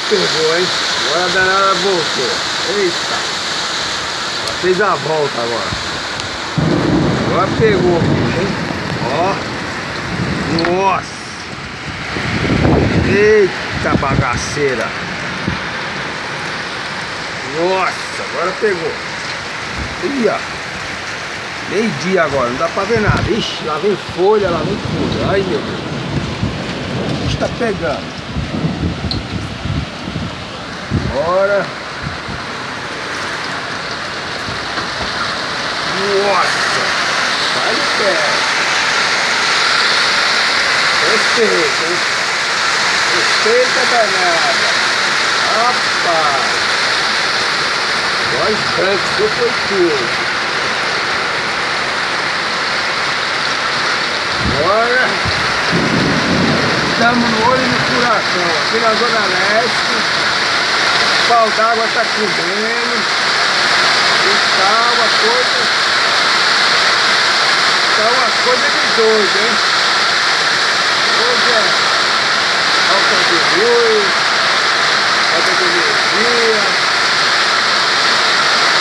pegou, hein? Agora a danada voltou. Eita! Ela fez a volta agora. Agora pegou o bicho, hein? Ó! Nossa! Eita bagaceira! Nossa! Agora pegou! Ih, ó! Meio-dia agora, não dá pra ver nada. Ixi, lá vem folha, lá vem tudo. Ai, meu Deus. O bicho tá pegando. Bora. Nossa. Sai de pé. Respeita, hein? Respeita a danada. Rapaz. Nós brancos, que foi tudo. Agora estamos no olho do furacão, aqui na Zona Leste. O pau d'água está comendo. E tá uma coisa de doido, hein? Hoje é falta de luz, falta de energia.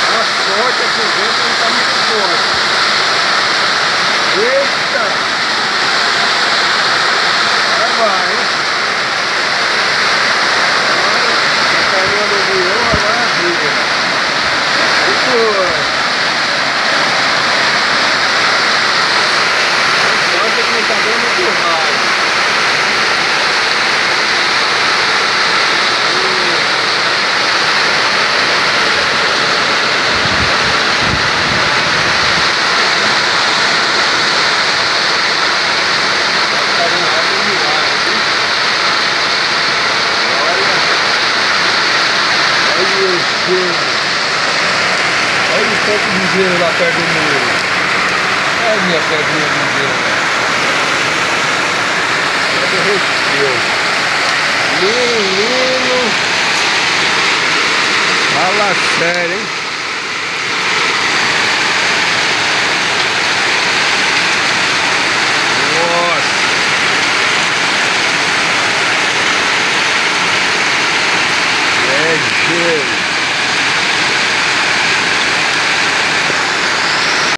A sorte é que o vento não está muito forte. Eita! Vai, hein? Agora, tá caindo o violão, agora briga. Só que não tá dando muito raio. Olha o tanto de gelo lá perto do muro. Olha a minha pedrinha de gelo. Já derreteu. Menino. Fala sério, hein?